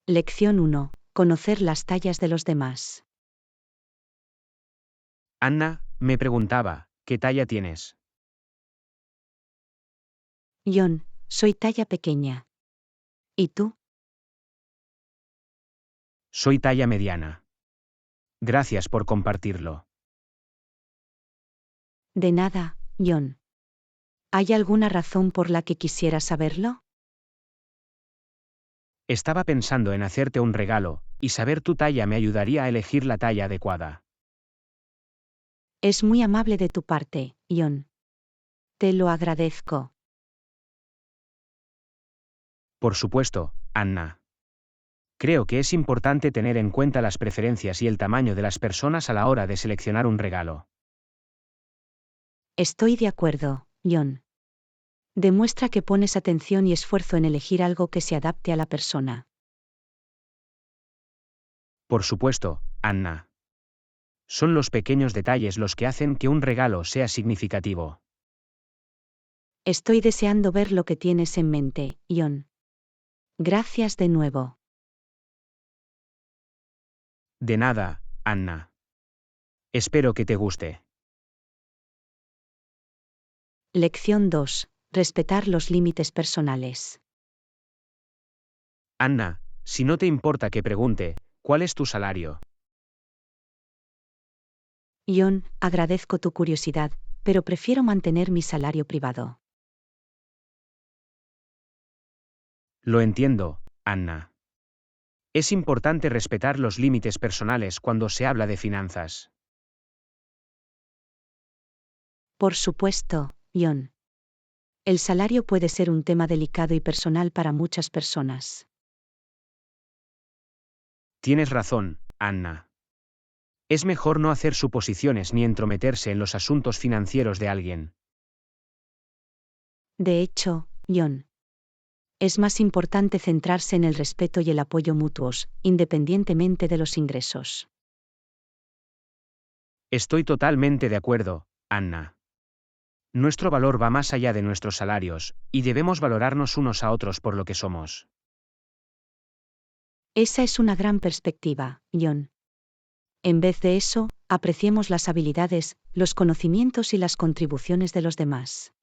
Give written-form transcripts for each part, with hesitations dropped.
Lección 1. Conocer las tallas de los demás. Anna, me preguntaba, ¿qué talla tienes? John, soy talla pequeña. ¿Y tú? Soy talla mediana. Gracias por compartirlo. De nada, John. ¿Hay alguna razón por la que quisieras saberlo? Estaba pensando en hacerte un regalo, y saber tu talla me ayudaría a elegir la talla adecuada. Es muy amable de tu parte, John. Te lo agradezco. Por supuesto, Anna. Creo que es importante tener en cuenta las preferencias y el tamaño de las personas a la hora de seleccionar un regalo. Estoy de acuerdo, John. Demuestra que pones atención y esfuerzo en elegir algo que se adapte a la persona. Por supuesto, Anna. Son los pequeños detalles los que hacen que un regalo sea significativo. Estoy deseando ver lo que tienes en mente, John. Gracias de nuevo. De nada, Anna. Espero que te guste. Lección 2. Respetar los límites personales. Anna, si no te importa que pregunte, ¿cuál es tu salario? John, agradezco tu curiosidad, pero prefiero mantener mi salario privado. Lo entiendo, Anna. Es importante respetar los límites personales cuando se habla de finanzas. Por supuesto, John. El salario puede ser un tema delicado y personal para muchas personas. Tienes razón, Anna. Es mejor no hacer suposiciones ni entrometerse en los asuntos financieros de alguien. De hecho, John. Es más importante centrarse en el respeto y el apoyo mutuos, independientemente de los ingresos. Estoy totalmente de acuerdo, Anna. Nuestro valor va más allá de nuestros salarios, y debemos valorarnos unos a otros por lo que somos. Esa es una gran perspectiva, John. En vez de eso, apreciemos las habilidades, los conocimientos y las contribuciones de los demás.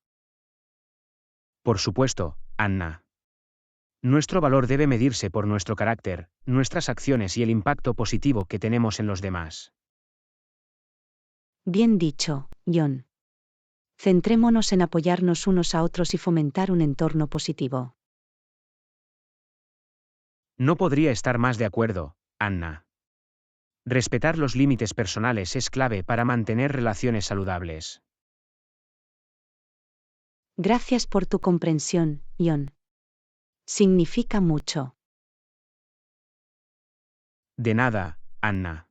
Por supuesto, Anna. Nuestro valor debe medirse por nuestro carácter, nuestras acciones y el impacto positivo que tenemos en los demás. Bien dicho, John. Centrémonos en apoyarnos unos a otros y fomentar un entorno positivo. No podría estar más de acuerdo, Anna. Respetar los límites personales es clave para mantener relaciones saludables. Gracias por tu comprensión, John. Significa mucho. De nada, Anna.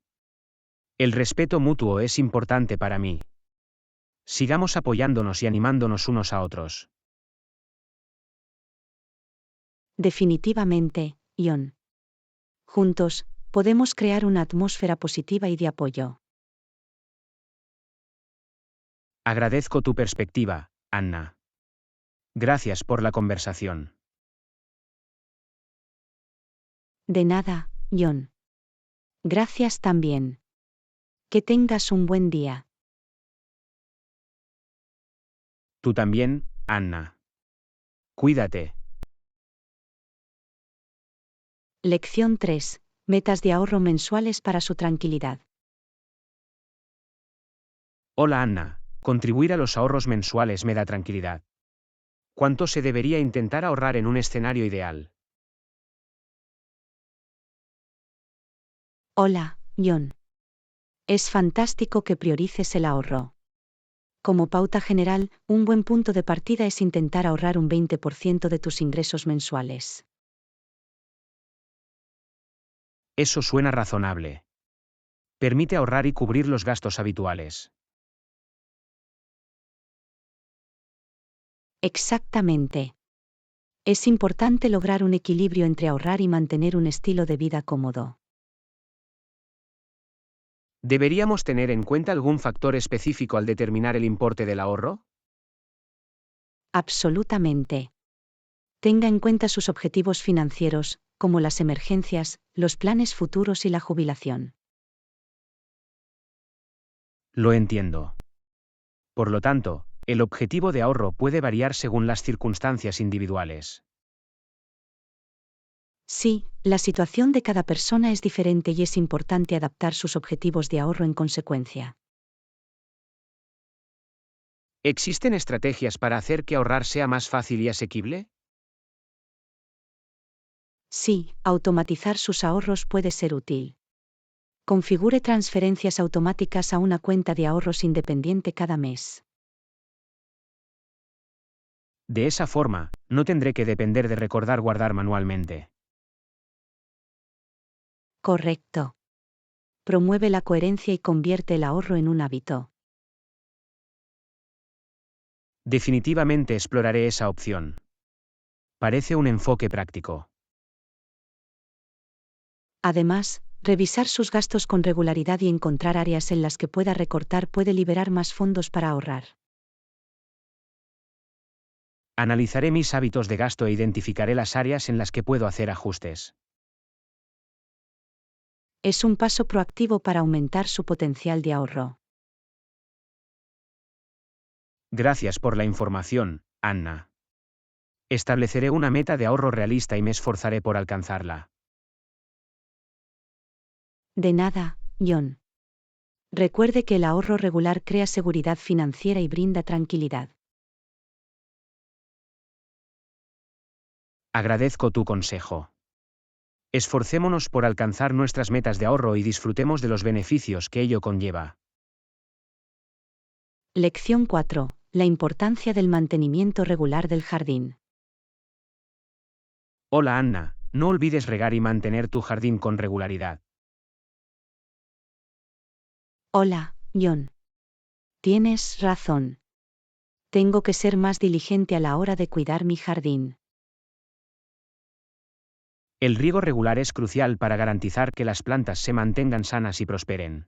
El respeto mutuo es importante para mí. Sigamos apoyándonos y animándonos unos a otros. Definitivamente, John. Juntos, podemos crear una atmósfera positiva y de apoyo. Agradezco tu perspectiva, Anna. Gracias por la conversación. De nada, John. Gracias también. Que tengas un buen día. Tú también, Anna. Cuídate. Lección 3. Metas de ahorro mensuales para su tranquilidad. Hola Anna, contribuir a los ahorros mensuales me da tranquilidad. ¿Cuánto se debería intentar ahorrar en un escenario ideal? Hola, John. Es fantástico que priorices el ahorro. Como pauta general, un buen punto de partida es intentar ahorrar un 20% de tus ingresos mensuales. Eso suena razonable. Permite ahorrar y cubrir los gastos habituales. Exactamente. Es importante lograr un equilibrio entre ahorrar y mantener un estilo de vida cómodo. ¿Deberíamos tener en cuenta algún factor específico al determinar el importe del ahorro? Absolutamente. Tenga en cuenta sus objetivos financieros, como las emergencias, los planes futuros y la jubilación. Lo entiendo. Por lo tanto, el objetivo de ahorro puede variar según las circunstancias individuales. Sí, la situación de cada persona es diferente y es importante adaptar sus objetivos de ahorro en consecuencia. ¿Existen estrategias para hacer que ahorrar sea más fácil y asequible? Sí, automatizar sus ahorros puede ser útil. Configure transferencias automáticas a una cuenta de ahorros independiente cada mes. De esa forma, no tendré que depender de recordar guardar manualmente. Correcto. Promueve la coherencia y convierte el ahorro en un hábito. Definitivamente exploraré esa opción. Parece un enfoque práctico. Además, revisar sus gastos con regularidad y encontrar áreas en las que pueda recortar puede liberar más fondos para ahorrar. Analizaré mis hábitos de gasto e identificaré las áreas en las que puedo hacer ajustes. Es un paso proactivo para aumentar su potencial de ahorro. Gracias por la información, Anna. Estableceré una meta de ahorro realista y me esforzaré por alcanzarla. De nada, John. Recuerde que el ahorro regular crea seguridad financiera y brinda tranquilidad. Agradezco tu consejo. Esforcémonos por alcanzar nuestras metas de ahorro y disfrutemos de los beneficios que ello conlleva. Lección 4. La importancia del mantenimiento regular del jardín. Hola Anna, no olvides regar y mantener tu jardín con regularidad. Hola, John. Tienes razón. Tengo que ser más diligente a la hora de cuidar mi jardín. El riego regular es crucial para garantizar que las plantas se mantengan sanas y prosperen.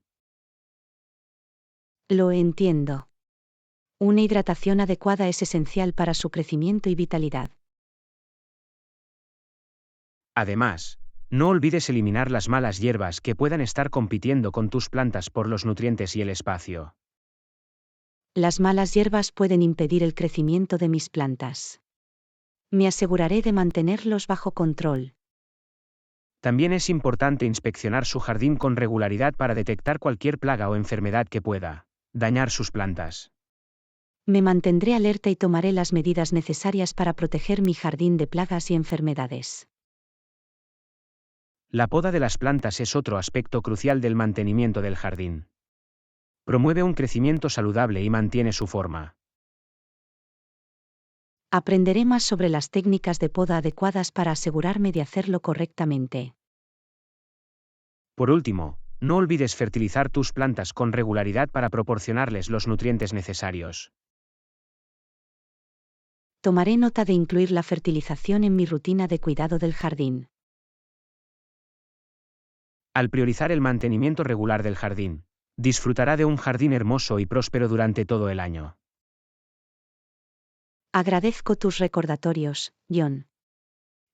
Lo entiendo. Una hidratación adecuada es esencial para su crecimiento y vitalidad. Además, no olvides eliminar las malas hierbas que puedan estar compitiendo con tus plantas por los nutrientes y el espacio. Las malas hierbas pueden impedir el crecimiento de mis plantas. Me aseguraré de mantenerlos bajo control. También es importante inspeccionar su jardín con regularidad para detectar cualquier plaga o enfermedad que pueda dañar sus plantas. Me mantendré alerta y tomaré las medidas necesarias para proteger mi jardín de plagas y enfermedades. La poda de las plantas es otro aspecto crucial del mantenimiento del jardín. Promueve un crecimiento saludable y mantiene su forma. Aprenderé más sobre las técnicas de poda adecuadas para asegurarme de hacerlo correctamente. Por último, no olvides fertilizar tus plantas con regularidad para proporcionarles los nutrientes necesarios. Tomaré nota de incluir la fertilización en mi rutina de cuidado del jardín. Al priorizar el mantenimiento regular del jardín, disfrutará de un jardín hermoso y próspero durante todo el año. Agradezco tus recordatorios, John.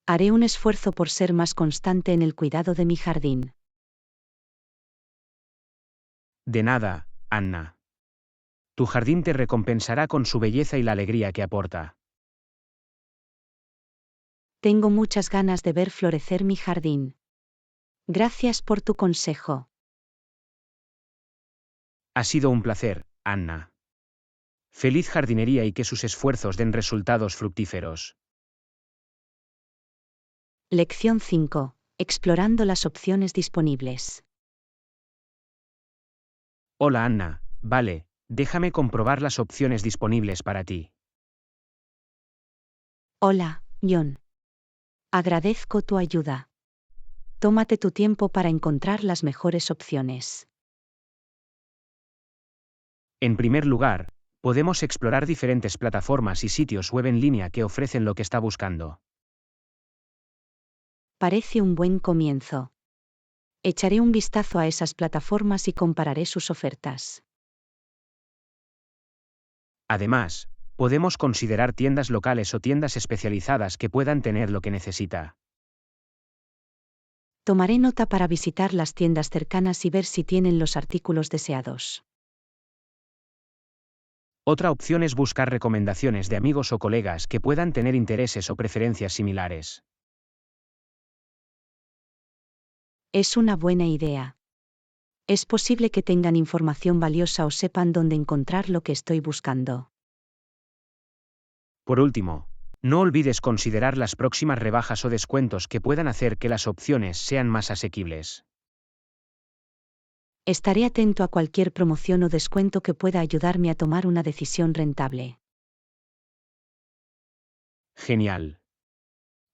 Haré un esfuerzo por ser más constante en el cuidado de mi jardín. De nada, Anna. Tu jardín te recompensará con su belleza y la alegría que aporta. Tengo muchas ganas de ver florecer mi jardín. Gracias por tu consejo. Ha sido un placer, Anna. Feliz jardinería y que sus esfuerzos den resultados fructíferos. Lección 5. Explorando las opciones disponibles. Hola Anna, vale, déjame comprobar las opciones disponibles para ti. Hola, John. Agradezco tu ayuda. Tómate tu tiempo para encontrar las mejores opciones. En primer lugar, podemos explorar diferentes plataformas y sitios web en línea que ofrecen lo que está buscando. Parece un buen comienzo. Echaré un vistazo a esas plataformas y compararé sus ofertas. Además, podemos considerar tiendas locales o tiendas especializadas que puedan tener lo que necesita. Tomaré nota para visitar las tiendas cercanas y ver si tienen los artículos deseados. Otra opción es buscar recomendaciones de amigos o colegas que puedan tener intereses o preferencias similares. Es una buena idea. Es posible que tengan información valiosa o sepan dónde encontrar lo que estoy buscando. Por último, no olvides considerar las próximas rebajas o descuentos que puedan hacer que las opciones sean más asequibles. Estaré atento a cualquier promoción o descuento que pueda ayudarme a tomar una decisión rentable. Genial.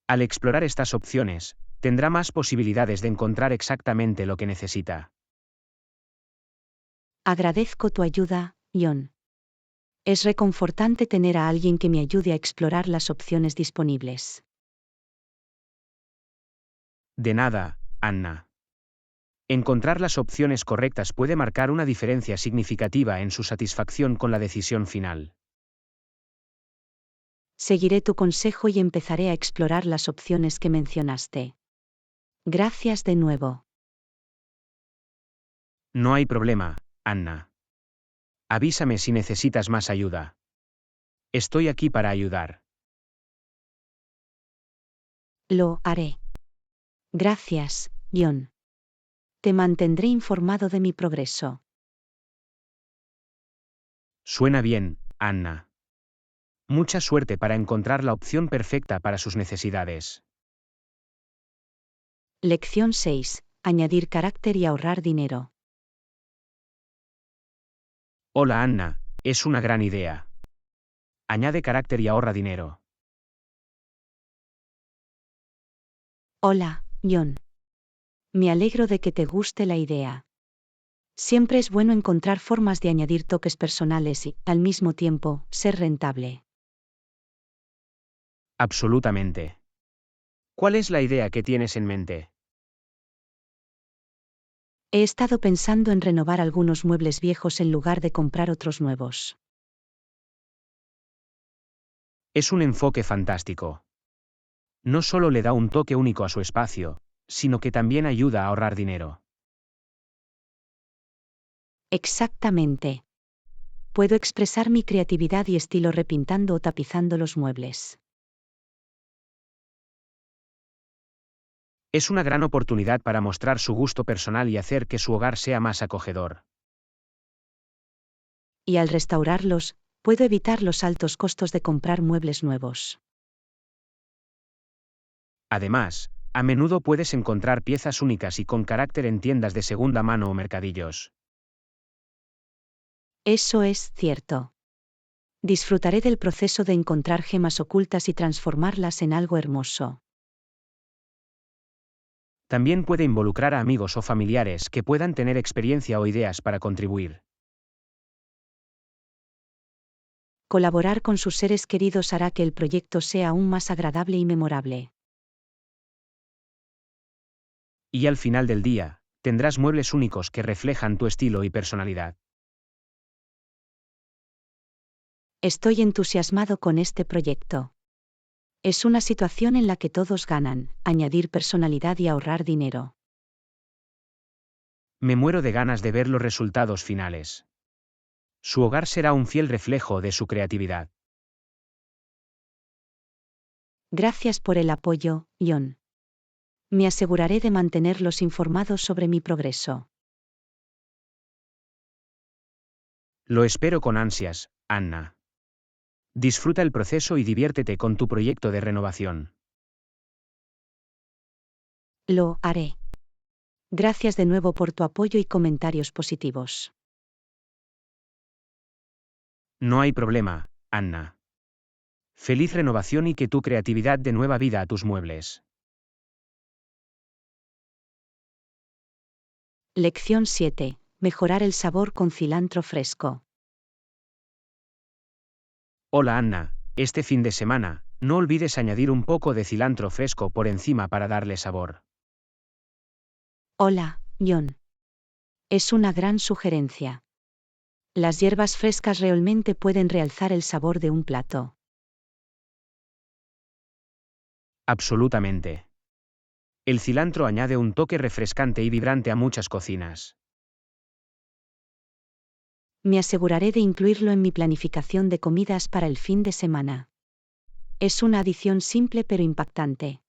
Al explorar estas opciones, tendrá más posibilidades de encontrar exactamente lo que necesita. Agradezco tu ayuda, John. Es reconfortante tener a alguien que me ayude a explorar las opciones disponibles. De nada, Anna. Encontrar las opciones correctas puede marcar una diferencia significativa en su satisfacción con la decisión final. Seguiré tu consejo y empezaré a explorar las opciones que mencionaste. Gracias de nuevo. No hay problema, Anna. Avísame si necesitas más ayuda. Estoy aquí para ayudar. Lo haré. Gracias, John. Te mantendré informado de mi progreso. Suena bien, Anna. Mucha suerte para encontrar la opción perfecta para sus necesidades. Lección 6. Añadir carácter y ahorrar dinero. Hola Anna, es una gran idea. Añade carácter y ahorra dinero. Hola, John. Me alegro de que te guste la idea. Siempre es bueno encontrar formas de añadir toques personales y, al mismo tiempo, ser rentable. Absolutamente. ¿Cuál es la idea que tienes en mente? He estado pensando en renovar algunos muebles viejos en lugar de comprar otros nuevos. Es un enfoque fantástico. No solo le da un toque único a su espacio, sino que también ayuda a ahorrar dinero. Exactamente. Puedo expresar mi creatividad y estilo repintando o tapizando los muebles. Es una gran oportunidad para mostrar su gusto personal y hacer que su hogar sea más acogedor. Y al restaurarlos, puedo evitar los altos costos de comprar muebles nuevos. Además, a menudo puedes encontrar piezas únicas y con carácter en tiendas de segunda mano o mercadillos. Eso es cierto. Disfrutaré del proceso de encontrar gemas ocultas y transformarlas en algo hermoso. También puede involucrar a amigos o familiares que puedan tener experiencia o ideas para contribuir. Colaborar con sus seres queridos hará que el proyecto sea aún más agradable y memorable. Y al final del día, tendrás muebles únicos que reflejan tu estilo y personalidad. Estoy entusiasmado con este proyecto. Es una situación en la que todos ganan, añadir personalidad y ahorrar dinero. Me muero de ganas de ver los resultados finales. Su hogar será un fiel reflejo de su creatividad. Gracias por el apoyo, John. Me aseguraré de mantenerlos informados sobre mi progreso. Lo espero con ansias, Anna. Disfruta el proceso y diviértete con tu proyecto de renovación. Lo haré. Gracias de nuevo por tu apoyo y comentarios positivos. No hay problema, Anna. Feliz renovación y que tu creatividad dé nueva vida a tus muebles. Lección 7. Mejorar el sabor con cilantro fresco. Hola Anna, este fin de semana, no olvides añadir un poco de cilantro fresco por encima para darle sabor. Hola, John. Es una gran sugerencia. Las hierbas frescas realmente pueden realzar el sabor de un plato. Absolutamente. El cilantro añade un toque refrescante y vibrante a muchas cocinas. Me aseguraré de incluirlo en mi planificación de comidas para el fin de semana. Es una adición simple pero impactante.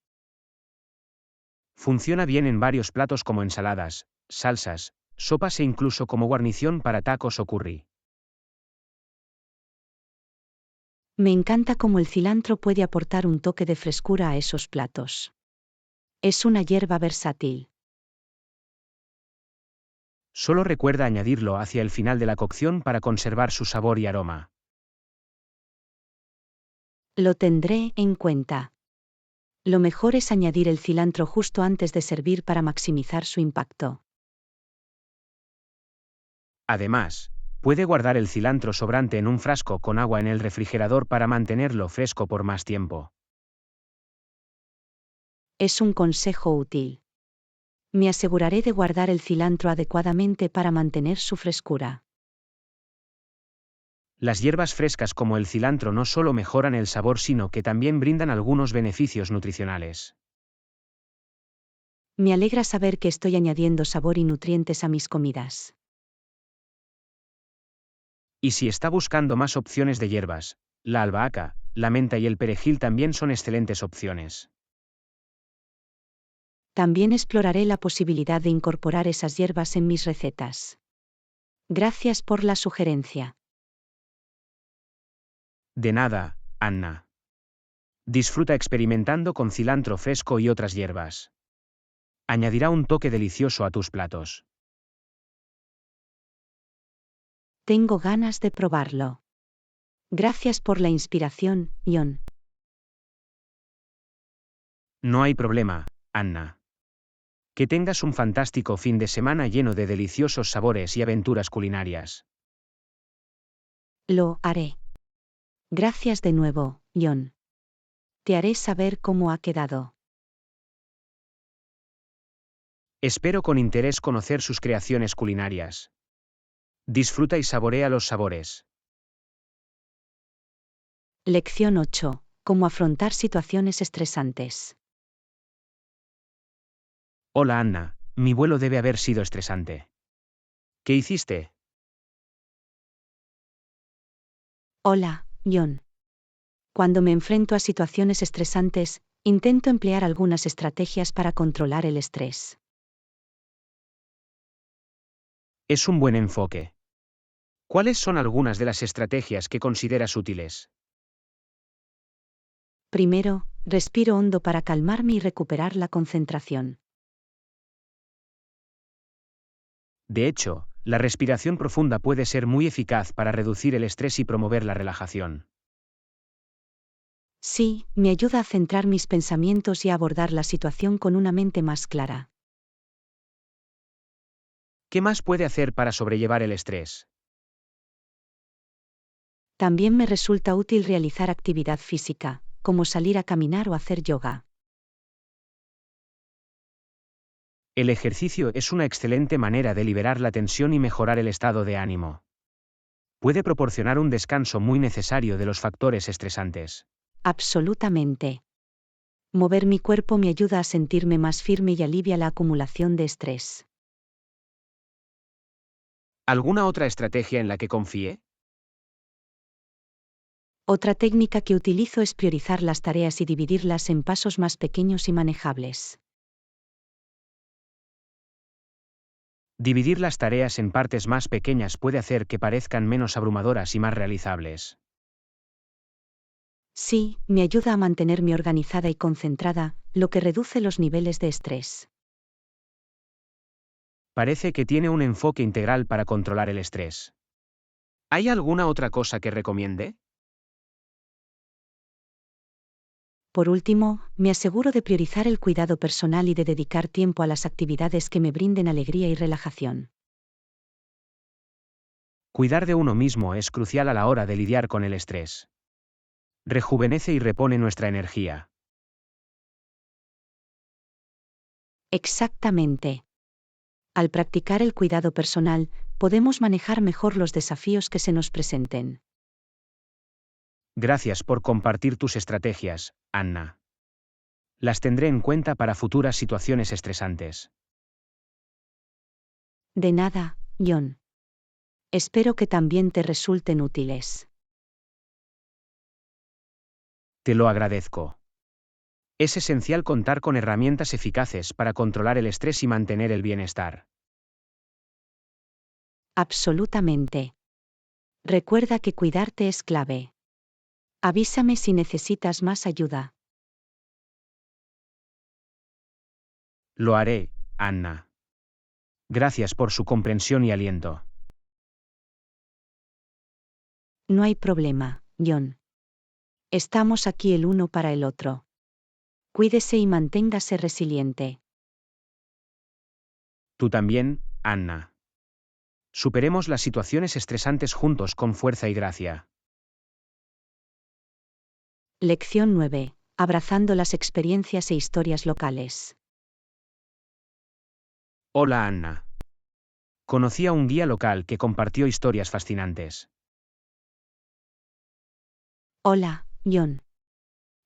Funciona bien en varios platos como ensaladas, salsas, sopas e incluso como guarnición para tacos o curry. Me encanta cómo el cilantro puede aportar un toque de frescura a esos platos. Es una hierba versátil. Solo recuerda añadirlo hacia el final de la cocción para conservar su sabor y aroma. Lo tendré en cuenta. Lo mejor es añadir el cilantro justo antes de servir para maximizar su impacto. Además, puede guardar el cilantro sobrante en un frasco con agua en el refrigerador para mantenerlo fresco por más tiempo. Es un consejo útil. Me aseguraré de guardar el cilantro adecuadamente para mantener su frescura. Las hierbas frescas como el cilantro no solo mejoran el sabor sino que también brindan algunos beneficios nutricionales. Me alegra saber que estoy añadiendo sabor y nutrientes a mis comidas. Y si está buscando más opciones de hierbas, la albahaca, la menta y el perejil también son excelentes opciones. También exploraré la posibilidad de incorporar esas hierbas en mis recetas. Gracias por la sugerencia. De nada, Anna. Disfruta experimentando con cilantro fresco y otras hierbas. Añadirá un toque delicioso a tus platos. Tengo ganas de probarlo. Gracias por la inspiración, Jon. No hay problema, Anna. Que tengas un fantástico fin de semana lleno de deliciosos sabores y aventuras culinarias. Lo haré. Gracias de nuevo, Jon. Te haré saber cómo ha quedado. Espero con interés conocer sus creaciones culinarias. Disfruta y saborea los sabores. Lección 8. Cómo afrontar situaciones estresantes. Hola Anna, mi vuelo debe haber sido estresante. ¿Qué hiciste? Hola, Jon. Cuando me enfrento a situaciones estresantes, intento emplear algunas estrategias para controlar el estrés. Es un buen enfoque. ¿Cuáles son algunas de las estrategias que consideras útiles? Primero, respiro hondo para calmarme y recuperar la concentración. De hecho, la respiración profunda puede ser muy eficaz para reducir el estrés y promover la relajación. Sí, me ayuda a centrar mis pensamientos y a abordar la situación con una mente más clara. ¿Qué más puede hacer para sobrellevar el estrés? También me resulta útil realizar actividad física, como salir a caminar o hacer yoga. El ejercicio es una excelente manera de liberar la tensión y mejorar el estado de ánimo. Puede proporcionar un descanso muy necesario de los factores estresantes. Absolutamente. Mover mi cuerpo me ayuda a sentirme más firme y alivia la acumulación de estrés. ¿Alguna otra estrategia en la que confíe? Otra técnica que utilizo es priorizar las tareas y dividirlas en pasos más pequeños y manejables. Dividir las tareas en partes más pequeñas puede hacer que parezcan menos abrumadoras y más realizables. Sí, me ayuda a mantenerme organizada y concentrada, lo que reduce los niveles de estrés. Parece que tiene un enfoque integral para controlar el estrés. ¿Hay alguna otra cosa que recomiende? Por último, me aseguro de priorizar el cuidado personal y de dedicar tiempo a las actividades que me brinden alegría y relajación. Cuidar de uno mismo es crucial a la hora de lidiar con el estrés. Rejuvenece y repone nuestra energía. Exactamente. Al practicar el cuidado personal, podemos manejar mejor los desafíos que se nos presenten. Gracias por compartir tus estrategias, Anna. Las tendré en cuenta para futuras situaciones estresantes. De nada, John. Espero que también te resulten útiles. Te lo agradezco. Es esencial contar con herramientas eficaces para controlar el estrés y mantener el bienestar. Absolutamente. Recuerda que cuidarte es clave. Avísame si necesitas más ayuda. Lo haré, Anna. Gracias por su comprensión y aliento. No hay problema, John. Estamos aquí el uno para el otro. Cuídese y manténgase resiliente. Tú también, Anna. Superemos las situaciones estresantes juntos con fuerza y gracia. Lección 9. Abrazando las experiencias e historias locales. Hola, Anna. Conocí a un guía local que compartió historias fascinantes. Hola, John.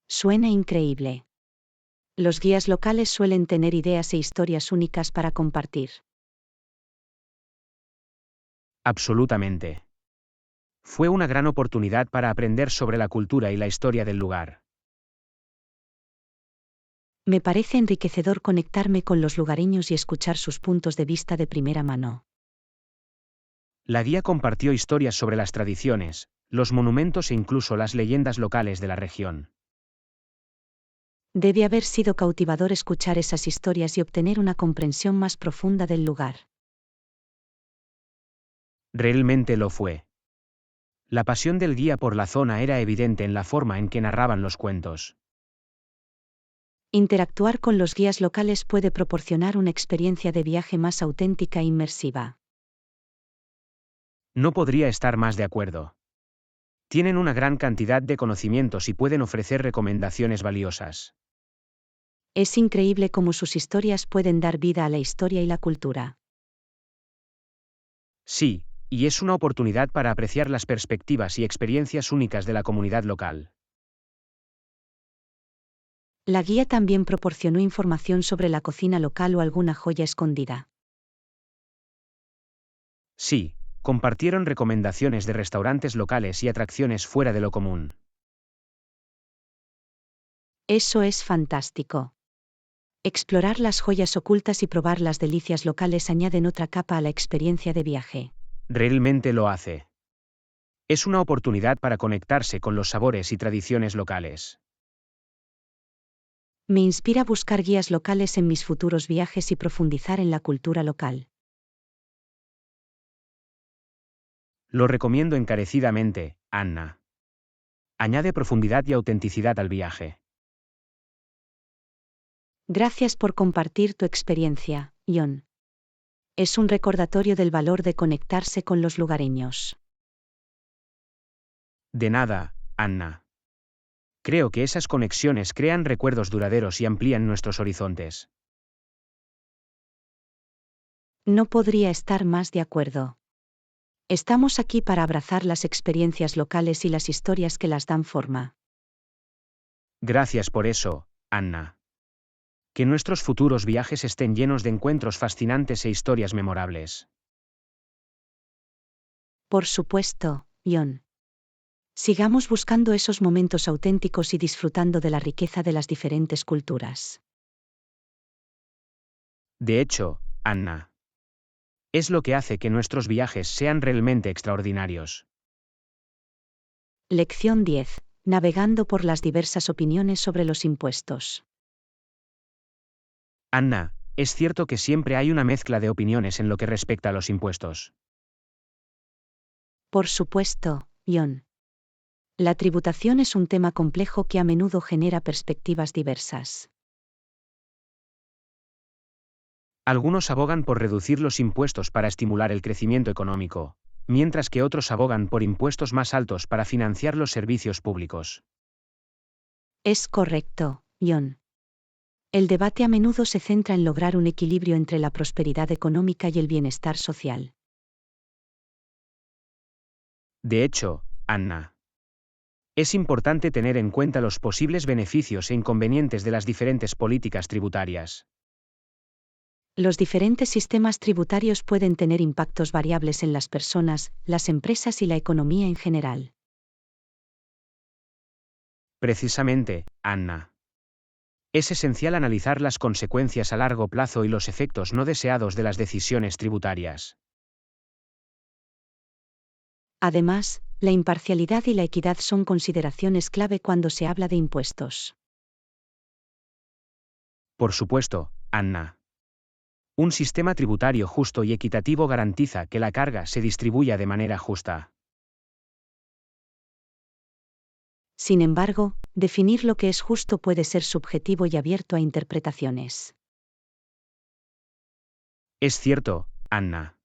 Suena increíble. Los guías locales suelen tener ideas e historias únicas para compartir. Absolutamente. Fue una gran oportunidad para aprender sobre la cultura y la historia del lugar. Me parece enriquecedor conectarme con los lugareños y escuchar sus puntos de vista de primera mano. La guía compartió historias sobre las tradiciones, los monumentos e incluso las leyendas locales de la región. Debe haber sido cautivador escuchar esas historias y obtener una comprensión más profunda del lugar. Realmente lo fue. La pasión del guía por la zona era evidente en la forma en que narraban los cuentos. Interactuar con los guías locales puede proporcionar una experiencia de viaje más auténtica e inmersiva. No podría estar más de acuerdo. Tienen una gran cantidad de conocimientos y pueden ofrecer recomendaciones valiosas. Es increíble cómo sus historias pueden dar vida a la historia y la cultura. Sí, y es una oportunidad para apreciar las perspectivas y experiencias únicas de la comunidad local. La guía también proporcionó información sobre la cocina local o alguna joya escondida. Sí, compartieron recomendaciones de restaurantes locales y atracciones fuera de lo común. Eso es fantástico. Explorar las joyas ocultas y probar las delicias locales añaden otra capa a la experiencia de viaje. Realmente lo hace. Es una oportunidad para conectarse con los sabores y tradiciones locales. Me inspira buscar guías locales en mis futuros viajes y profundizar en la cultura local. Lo recomiendo encarecidamente, Anna. Añade profundidad y autenticidad al viaje. Gracias por compartir tu experiencia, John. Es un recordatorio del valor de conectarse con los lugareños. De nada, Anna. Creo que esas conexiones crean recuerdos duraderos y amplían nuestros horizontes. No podría estar más de acuerdo. Estamos aquí para abrazar las experiencias locales y las historias que las dan forma. Gracias por eso, Anna. Que nuestros futuros viajes estén llenos de encuentros fascinantes e historias memorables. Por supuesto, John. Sigamos buscando esos momentos auténticos y disfrutando de la riqueza de las diferentes culturas. De hecho, Anna. Es lo que hace que nuestros viajes sean realmente extraordinarios. Lección 10. Navegando por las diversas opiniones sobre los impuestos. Anna, es cierto que siempre hay una mezcla de opiniones en lo que respecta a los impuestos. Por supuesto, John. La tributación es un tema complejo que a menudo genera perspectivas diversas. Algunos abogan por reducir los impuestos para estimular el crecimiento económico, mientras que otros abogan por impuestos más altos para financiar los servicios públicos. Es correcto, John. El debate a menudo se centra en lograr un equilibrio entre la prosperidad económica y el bienestar social. De hecho, Anna. Es importante tener en cuenta los posibles beneficios e inconvenientes de las diferentes políticas tributarias. Los diferentes sistemas tributarios pueden tener impactos variables en las personas, las empresas y la economía en general. Precisamente, Anna. Es esencial analizar las consecuencias a largo plazo y los efectos no deseados de las decisiones tributarias. Además, la imparcialidad y la equidad son consideraciones clave cuando se habla de impuestos. Por supuesto, Anna. Un sistema tributario justo y equitativo garantiza que la carga se distribuya de manera justa. Sin embargo, definir lo que es justo puede ser subjetivo y abierto a interpretaciones. Es cierto, Anna.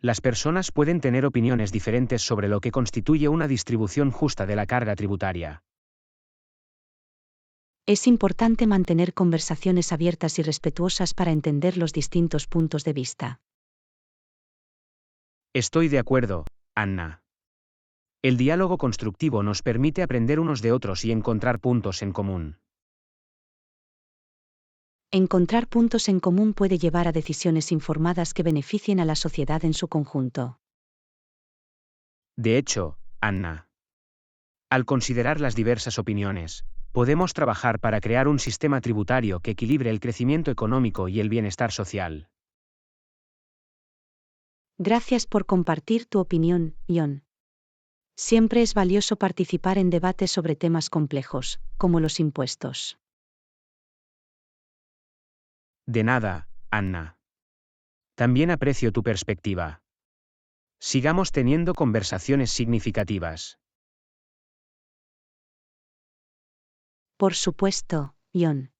Las personas pueden tener opiniones diferentes sobre lo que constituye una distribución justa de la carga tributaria. Es importante mantener conversaciones abiertas y respetuosas para entender los distintos puntos de vista. Estoy de acuerdo, Anna. El diálogo constructivo nos permite aprender unos de otros y encontrar puntos en común. Encontrar puntos en común puede llevar a decisiones informadas que beneficien a la sociedad en su conjunto. De hecho, Anna. Al considerar las diversas opiniones, podemos trabajar para crear un sistema tributario que equilibre el crecimiento económico y el bienestar social. Gracias por compartir tu opinión, John. Siempre es valioso participar en debates sobre temas complejos, como los impuestos. De nada, Anna. También aprecio tu perspectiva. Sigamos teniendo conversaciones significativas. Por supuesto, John.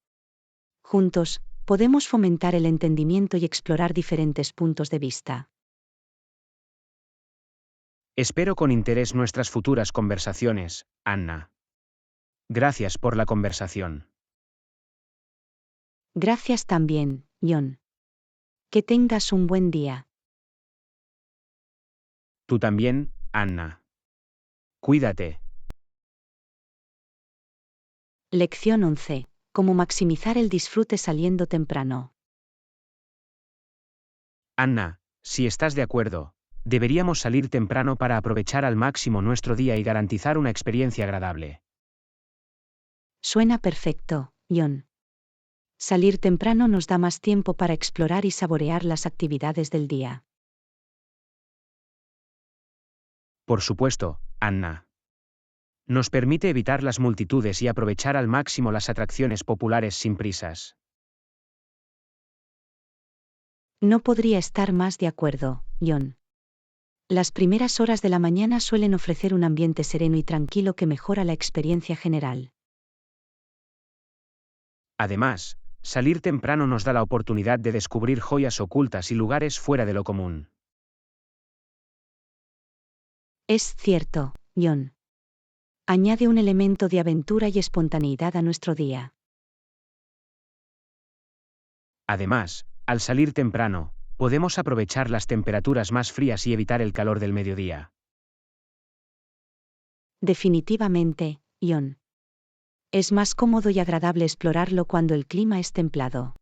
Juntos, podemos fomentar el entendimiento y explorar diferentes puntos de vista. Espero con interés nuestras futuras conversaciones, Anna. Gracias por la conversación. Gracias también, John. Que tengas un buen día. Tú también, Anna. Cuídate. Lección 11. Cómo maximizar el disfrute saliendo temprano. Anna, si estás de acuerdo, deberíamos salir temprano para aprovechar al máximo nuestro día y garantizar una experiencia agradable. Suena perfecto, John. Salir temprano nos da más tiempo para explorar y saborear las actividades del día. Por supuesto, Anna. Nos permite evitar las multitudes y aprovechar al máximo las atracciones populares sin prisas. No podría estar más de acuerdo, John. Las primeras horas de la mañana suelen ofrecer un ambiente sereno y tranquilo que mejora la experiencia general. Además, salir temprano nos da la oportunidad de descubrir joyas ocultas y lugares fuera de lo común. Es cierto, John. Añade un elemento de aventura y espontaneidad a nuestro día. Además, al salir temprano, podemos aprovechar las temperaturas más frías y evitar el calor del mediodía. Definitivamente, John. Es más cómodo y agradable explorarlo cuando el clima es templado.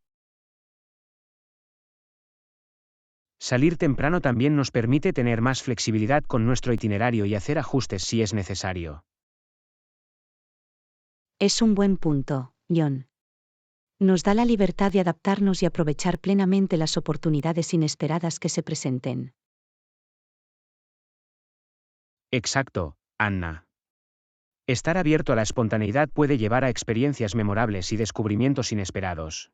Salir temprano también nos permite tener más flexibilidad con nuestro itinerario y hacer ajustes si es necesario. Es un buen punto, John. Nos da la libertad de adaptarnos y aprovechar plenamente las oportunidades inesperadas que se presenten. Exacto, Anna. Estar abierto a la espontaneidad puede llevar a experiencias memorables y descubrimientos inesperados.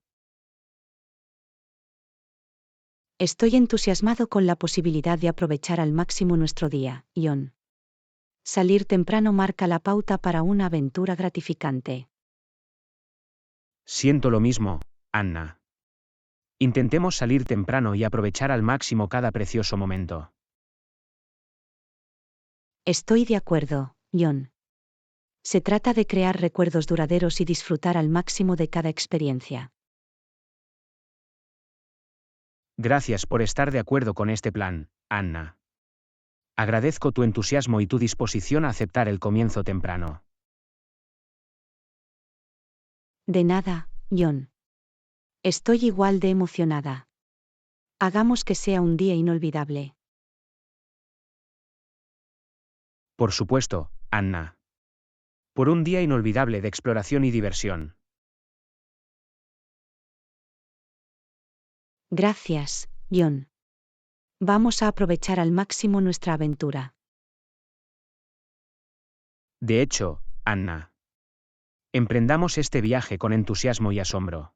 Estoy entusiasmado con la posibilidad de aprovechar al máximo nuestro día, John. Salir temprano marca la pauta para una aventura gratificante. Siento lo mismo, Anna. Intentemos salir temprano y aprovechar al máximo cada precioso momento. Estoy de acuerdo, John. Se trata de crear recuerdos duraderos y disfrutar al máximo de cada experiencia. Gracias por estar de acuerdo con este plan, Anna. Agradezco tu entusiasmo y tu disposición a aceptar el comienzo temprano. De nada, John. Estoy igual de emocionada. Hagamos que sea un día inolvidable. Por supuesto, Anna. Por un día inolvidable de exploración y diversión. Gracias, John. Vamos a aprovechar al máximo nuestra aventura. De hecho, Anna. Emprendamos este viaje con entusiasmo y asombro.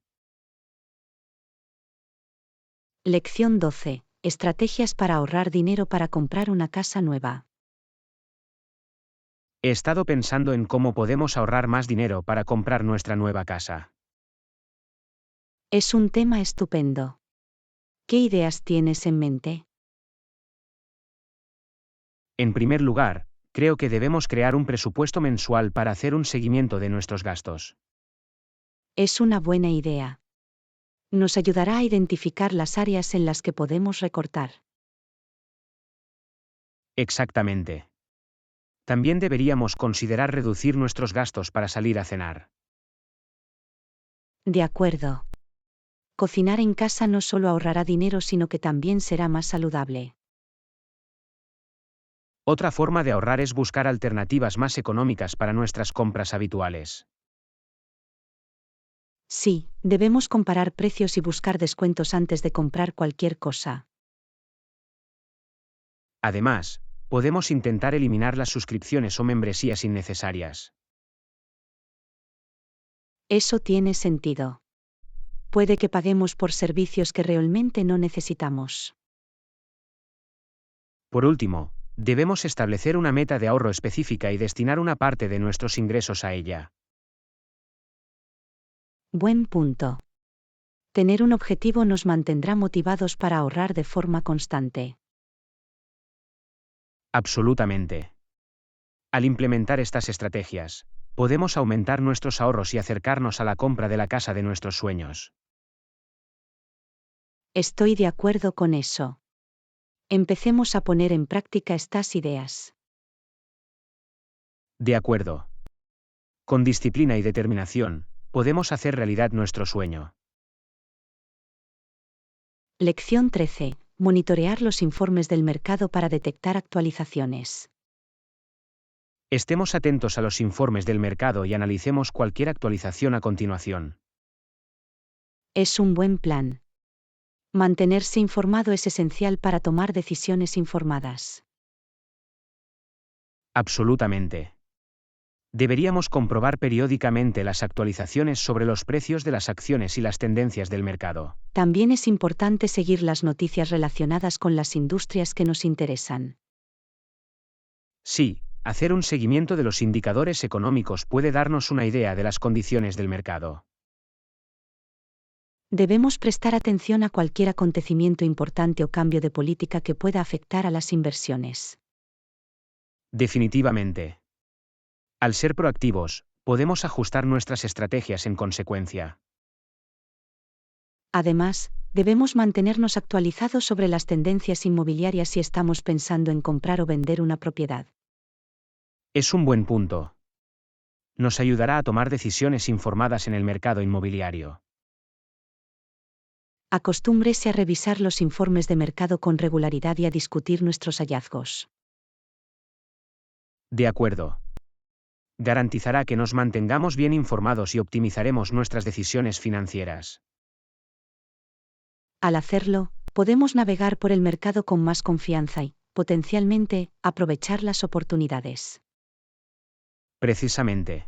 Lección 12. Estrategias para ahorrar dinero para comprar una casa nueva. He estado pensando en cómo podemos ahorrar más dinero para comprar nuestra nueva casa. Es un tema estupendo. ¿Qué ideas tienes en mente? En primer lugar, creo que debemos crear un presupuesto mensual para hacer un seguimiento de nuestros gastos. Es una buena idea. Nos ayudará a identificar las áreas en las que podemos recortar. Exactamente. También deberíamos considerar reducir nuestros gastos para salir a cenar. De acuerdo. Cocinar en casa no solo ahorrará dinero, sino que también será más saludable. Otra forma de ahorrar es buscar alternativas más económicas para nuestras compras habituales. Sí, debemos comparar precios y buscar descuentos antes de comprar cualquier cosa. Además, podemos intentar eliminar las suscripciones o membresías innecesarias. Eso tiene sentido. Puede que paguemos por servicios que realmente no necesitamos. Por último, debemos establecer una meta de ahorro específica y destinar una parte de nuestros ingresos a ella. Buen punto. Tener un objetivo nos mantendrá motivados para ahorrar de forma constante. Absolutamente. Al implementar estas estrategias, podemos aumentar nuestros ahorros y acercarnos a la compra de la casa de nuestros sueños. Estoy de acuerdo con eso. Empecemos a poner en práctica estas ideas. De acuerdo. Con disciplina y determinación, podemos hacer realidad nuestro sueño. Lección 13. Monitorear los informes del mercado para detectar actualizaciones. Estemos atentos a los informes del mercado y analicemos cualquier actualización a continuación. Es un buen plan. Mantenerse informado es esencial para tomar decisiones informadas. Absolutamente. Deberíamos comprobar periódicamente las actualizaciones sobre los precios de las acciones y las tendencias del mercado. También es importante seguir las noticias relacionadas con las industrias que nos interesan. Sí, hacer un seguimiento de los indicadores económicos puede darnos una idea de las condiciones del mercado. Debemos prestar atención a cualquier acontecimiento importante o cambio de política que pueda afectar a las inversiones. Definitivamente. Al ser proactivos, podemos ajustar nuestras estrategias en consecuencia. Además, debemos mantenernos actualizados sobre las tendencias inmobiliarias si estamos pensando en comprar o vender una propiedad. Es un buen punto. Nos ayudará a tomar decisiones informadas en el mercado inmobiliario. Acostúmbrese a revisar los informes de mercado con regularidad y a discutir nuestros hallazgos. De acuerdo. Garantizará que nos mantengamos bien informados y optimizaremos nuestras decisiones financieras. Al hacerlo, podemos navegar por el mercado con más confianza y, potencialmente, aprovechar las oportunidades. Precisamente.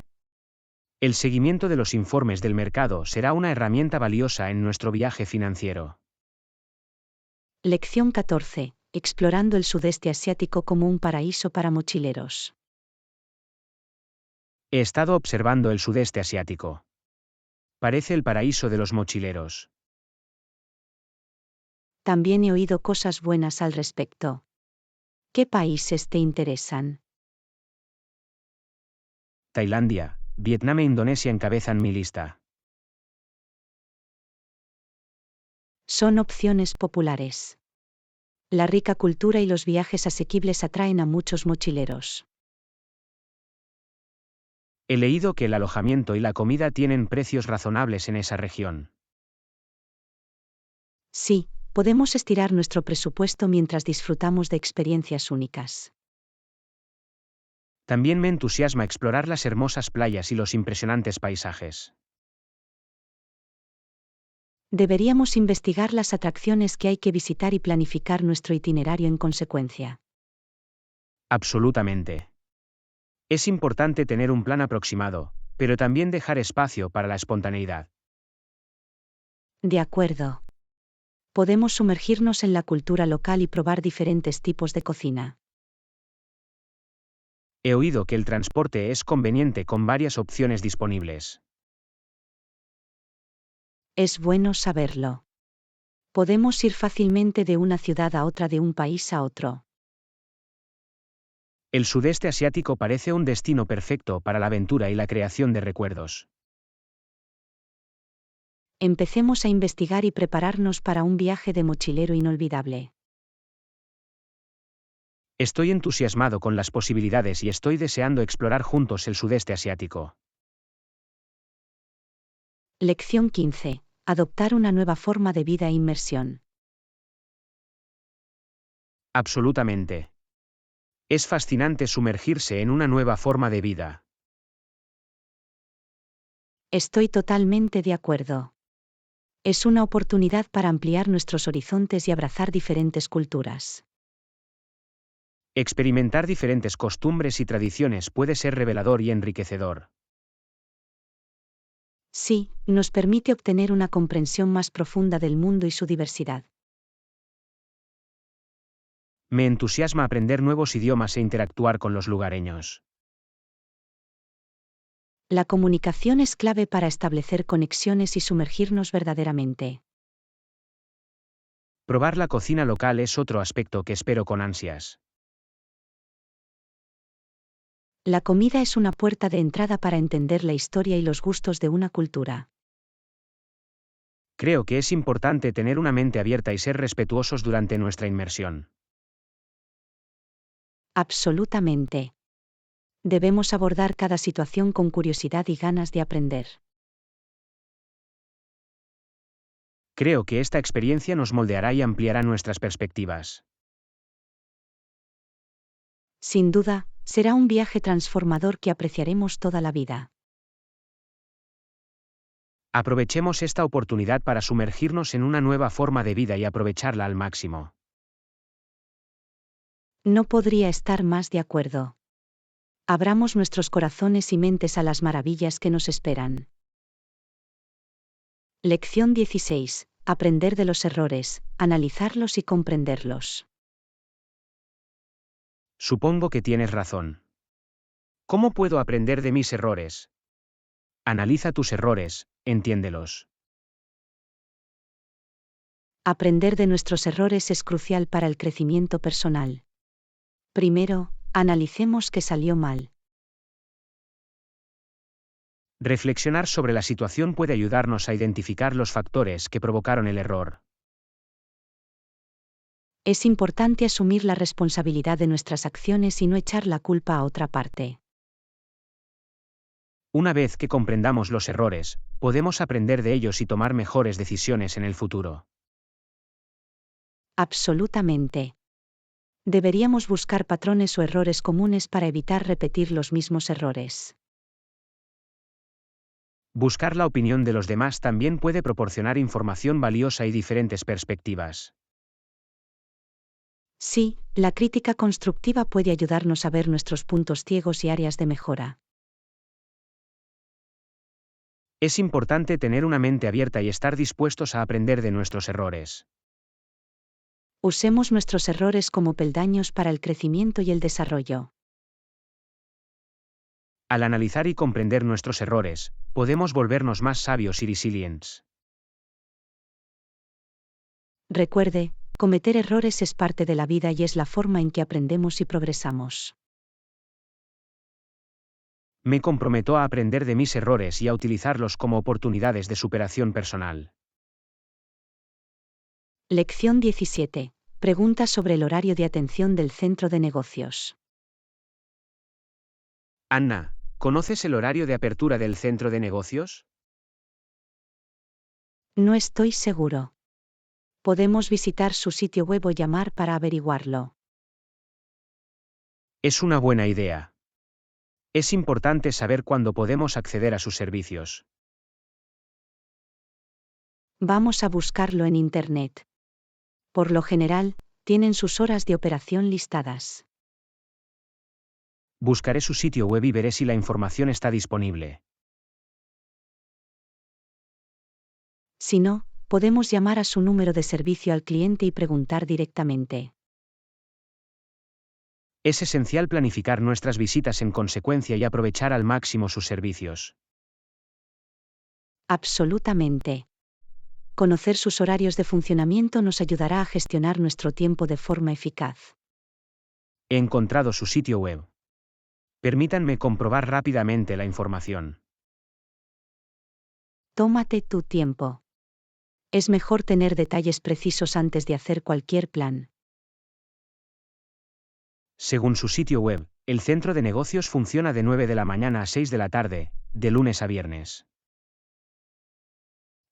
El seguimiento de los informes del mercado será una herramienta valiosa en nuestro viaje financiero. Lección 14. Explorando el sudeste asiático como un paraíso para mochileros. He estado observando el sudeste asiático. Parece el paraíso de los mochileros. También he oído cosas buenas al respecto. ¿Qué países te interesan? Tailandia, Vietnam e Indonesia encabezan mi lista. Son opciones populares. La rica cultura y los viajes asequibles atraen a muchos mochileros. He leído que el alojamiento y la comida tienen precios razonables en esa región. Sí, podemos estirar nuestro presupuesto mientras disfrutamos de experiencias únicas. También me entusiasma explorar las hermosas playas y los impresionantes paisajes. Deberíamos investigar las atracciones que hay que visitar y planificar nuestro itinerario en consecuencia. Absolutamente. Es importante tener un plan aproximado, pero también dejar espacio para la espontaneidad. De acuerdo. Podemos sumergirnos en la cultura local y probar diferentes tipos de cocina. He oído que el transporte es conveniente con varias opciones disponibles. Es bueno saberlo. Podemos ir fácilmente de una ciudad a otra, de un país a otro. El sudeste asiático parece un destino perfecto para la aventura y la creación de recuerdos. Empecemos a investigar y prepararnos para un viaje de mochilero inolvidable. Estoy entusiasmado con las posibilidades y estoy deseando explorar juntos el sudeste asiático. Lección 15. Adoptar una nueva forma de vida e inmersión. Absolutamente. Es fascinante sumergirse en una nueva forma de vida. Estoy totalmente de acuerdo. Es una oportunidad para ampliar nuestros horizontes y abrazar diferentes culturas. Experimentar diferentes costumbres y tradiciones puede ser revelador y enriquecedor. Sí, nos permite obtener una comprensión más profunda del mundo y su diversidad. Me entusiasma aprender nuevos idiomas e interactuar con los lugareños. La comunicación es clave para establecer conexiones y sumergirnos verdaderamente. Probar la cocina local es otro aspecto que espero con ansias. La comida es una puerta de entrada para entender la historia y los gustos de una cultura. Creo que es importante tener una mente abierta y ser respetuosos durante nuestra inmersión. Absolutamente. Debemos abordar cada situación con curiosidad y ganas de aprender. Creo que esta experiencia nos moldeará y ampliará nuestras perspectivas. Sin duda, será un viaje transformador que apreciaremos toda la vida. Aprovechemos esta oportunidad para sumergirnos en una nueva forma de vida y aprovecharla al máximo. No podría estar más de acuerdo. Abramos nuestros corazones y mentes a las maravillas que nos esperan. Lección 16. Aprender de los errores, analizarlos y comprenderlos. Supongo que tienes razón. ¿Cómo puedo aprender de mis errores? Analiza tus errores, entiéndelos. Aprender de nuestros errores es crucial para el crecimiento personal. Primero, analicemos qué salió mal. Reflexionar sobre la situación puede ayudarnos a identificar los factores que provocaron el error. Es importante asumir la responsabilidad de nuestras acciones y no echar la culpa a otra parte. Una vez que comprendamos los errores, podemos aprender de ellos y tomar mejores decisiones en el futuro. Absolutamente. Deberíamos buscar patrones o errores comunes para evitar repetir los mismos errores. Buscar la opinión de los demás también puede proporcionar información valiosa y diferentes perspectivas. Sí, la crítica constructiva puede ayudarnos a ver nuestros puntos ciegos y áreas de mejora. Es importante tener una mente abierta y estar dispuestos a aprender de nuestros errores. Usemos nuestros errores como peldaños para el crecimiento y el desarrollo. Al analizar y comprender nuestros errores, podemos volvernos más sabios y resilientes. Recuerde, cometer errores es parte de la vida y es la forma en que aprendemos y progresamos. Me comprometo a aprender de mis errores y a utilizarlos como oportunidades de superación personal. Lección 17. Pregunta sobre el horario de atención del centro de negocios. Anna, ¿conoces el horario de apertura del centro de negocios? No estoy seguro. Podemos visitar su sitio web o llamar para averiguarlo. Es una buena idea. Es importante saber cuándo podemos acceder a sus servicios. Vamos a buscarlo en Internet. Por lo general, tienen sus horas de operación listadas. Buscaré su sitio web y veré si la información está disponible. Si no, podemos llamar a su número de servicio al cliente y preguntar directamente. Es esencial planificar nuestras visitas en consecuencia y aprovechar al máximo sus servicios. Absolutamente. Conocer sus horarios de funcionamiento nos ayudará a gestionar nuestro tiempo de forma eficaz. He encontrado su sitio web. Permítanme comprobar rápidamente la información. Tómate tu tiempo. Es mejor tener detalles precisos antes de hacer cualquier plan. Según su sitio web, el centro de negocios funciona de 9 de la mañana a 6 de la tarde, de lunes a viernes.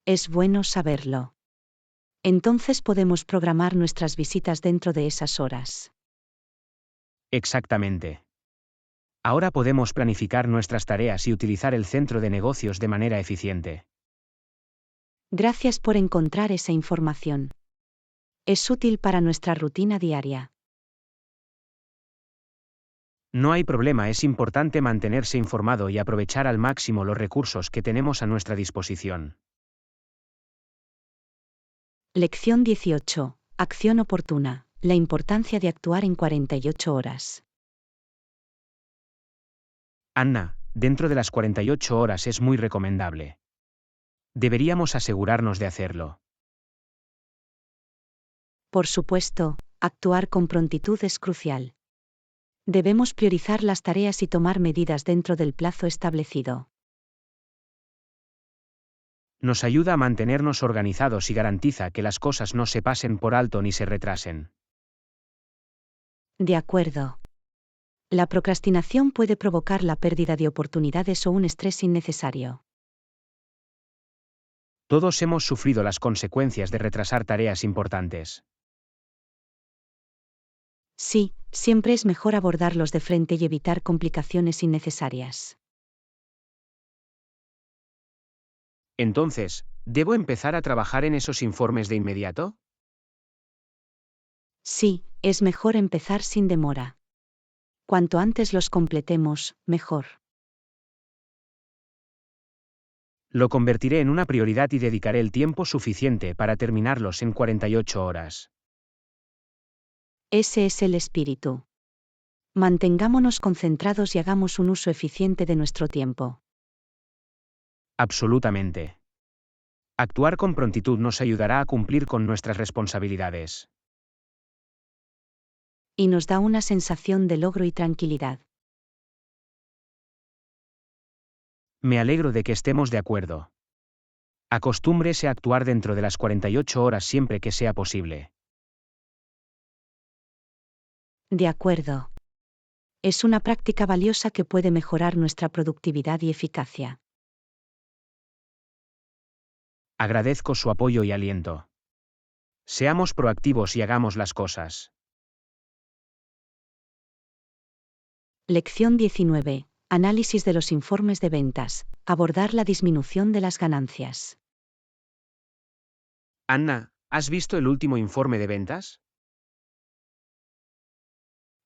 Es bueno saberlo. Entonces podemos programar nuestras visitas dentro de esas horas. Exactamente. Ahora podemos planificar nuestras tareas y utilizar el centro de negocios de manera eficiente. Gracias por encontrar esa información. Es útil para nuestra rutina diaria. No hay problema, es importante mantenerse informado y aprovechar al máximo los recursos que tenemos a nuestra disposición. Lección 18. Acción oportuna. La importancia de actuar en 48 horas. Anna, dentro de las 48 horas es muy recomendable. Deberíamos asegurarnos de hacerlo. Por supuesto, actuar con prontitud es crucial. Debemos priorizar las tareas y tomar medidas dentro del plazo establecido. Nos ayuda a mantenernos organizados y garantiza que las cosas no se pasen por alto ni se retrasen. De acuerdo. La procrastinación puede provocar la pérdida de oportunidades o un estrés innecesario. Todos hemos sufrido las consecuencias de retrasar tareas importantes. Sí, siempre es mejor abordarlos de frente y evitar complicaciones innecesarias. Entonces, ¿debo empezar a trabajar en esos informes de inmediato? Sí, es mejor empezar sin demora. Cuanto antes los completemos, mejor. Lo convertiré en una prioridad y dedicaré el tiempo suficiente para terminarlos en 48 horas. Ese es el espíritu. Mantengámonos concentrados y hagamos un uso eficiente de nuestro tiempo. Absolutamente. Actuar con prontitud nos ayudará a cumplir con nuestras responsabilidades. Y nos da una sensación de logro y tranquilidad. Me alegro de que estemos de acuerdo. Acostúmbrese a actuar dentro de las 48 horas siempre que sea posible. De acuerdo. Es una práctica valiosa que puede mejorar nuestra productividad y eficacia. Agradezco su apoyo y aliento. Seamos proactivos y hagamos las cosas. Lección 19. Análisis de los informes de ventas. Abordar la disminución de las ganancias. Anna, ¿has visto el último informe de ventas?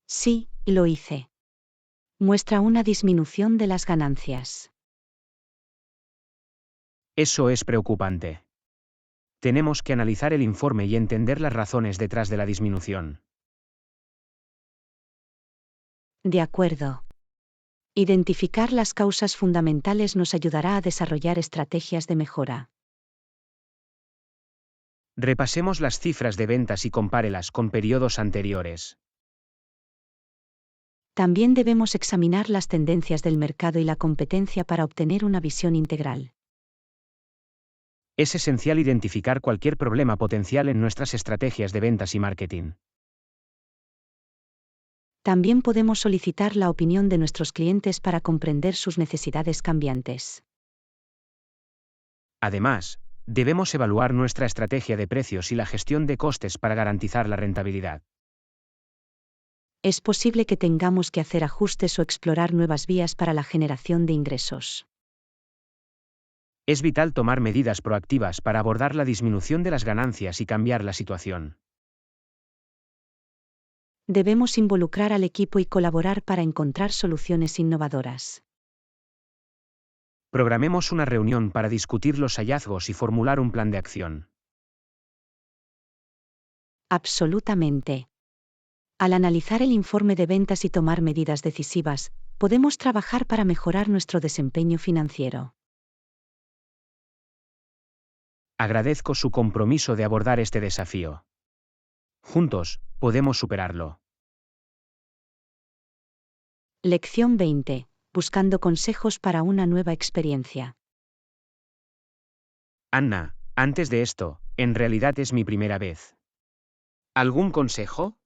Sí, lo hice. Muestra una disminución de las ganancias. Eso es preocupante. Tenemos que analizar el informe y entender las razones detrás de la disminución. De acuerdo. Identificar las causas fundamentales nos ayudará a desarrollar estrategias de mejora. Repasemos las cifras de ventas y compárelas con periodos anteriores. También debemos examinar las tendencias del mercado y la competencia para obtener una visión integral. Es esencial identificar cualquier problema potencial en nuestras estrategias de ventas y marketing. También podemos solicitar la opinión de nuestros clientes para comprender sus necesidades cambiantes. Además, debemos evaluar nuestra estrategia de precios y la gestión de costes para garantizar la rentabilidad. Es posible que tengamos que hacer ajustes o explorar nuevas vías para la generación de ingresos. Es vital tomar medidas proactivas para abordar la disminución de las ganancias y cambiar la situación. Debemos involucrar al equipo y colaborar para encontrar soluciones innovadoras. Programemos una reunión para discutir los hallazgos y formular un plan de acción. Absolutamente. Al analizar el informe de ventas y tomar medidas decisivas, podemos trabajar para mejorar nuestro desempeño financiero. Agradezco su compromiso de abordar este desafío. Juntos, podemos superarlo. Lección 20. Buscando consejos para una nueva experiencia. Anna, antes de esto, en realidad es mi primera vez. ¿Algún consejo?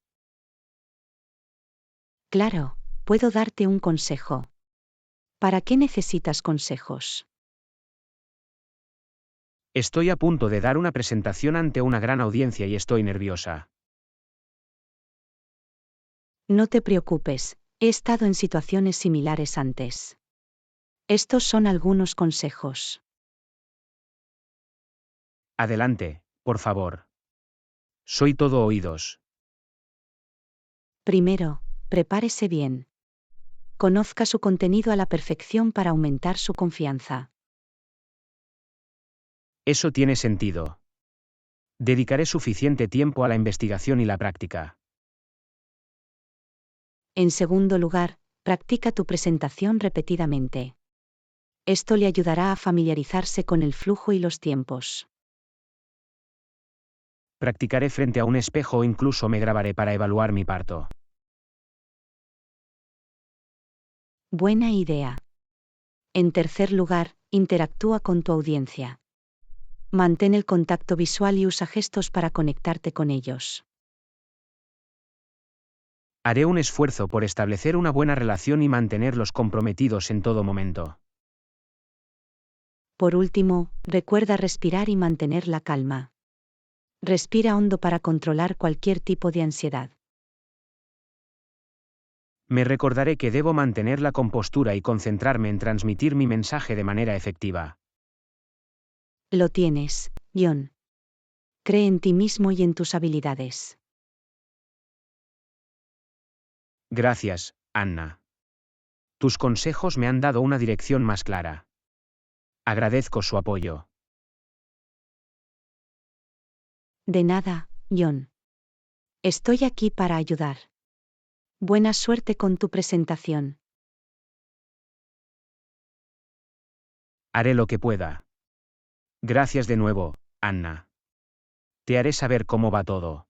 Claro, puedo darte un consejo. ¿Para qué necesitas consejos? Estoy a punto de dar una presentación ante una gran audiencia y estoy nerviosa. No te preocupes, he estado en situaciones similares antes. Estos son algunos consejos. Adelante, por favor. Soy todo oídos. Primero, prepárese bien. Conozca su contenido a la perfección para aumentar su confianza. Eso tiene sentido. Dedicaré suficiente tiempo a la investigación y la práctica. En segundo lugar, practica tu presentación repetidamente. Esto le ayudará a familiarizarse con el flujo y los tiempos. Practicaré frente a un espejo o incluso me grabaré para evaluar mi parto. Buena idea. En tercer lugar, interactúa con tu audiencia. Mantén el contacto visual y usa gestos para conectarte con ellos. Haré un esfuerzo por establecer una buena relación y mantenerlos comprometidos en todo momento. Por último, recuerda respirar y mantener la calma. Respira hondo para controlar cualquier tipo de ansiedad. Me recordaré que debo mantener la compostura y concentrarme en transmitir mi mensaje de manera efectiva. Lo tienes, John. Cree en ti mismo y en tus habilidades. Gracias, Anna. Tus consejos me han dado una dirección más clara. Agradezco su apoyo. De nada, John. Estoy aquí para ayudar. Buena suerte con tu presentación. Haré lo que pueda. Gracias de nuevo, Anna. Te haré saber cómo va todo.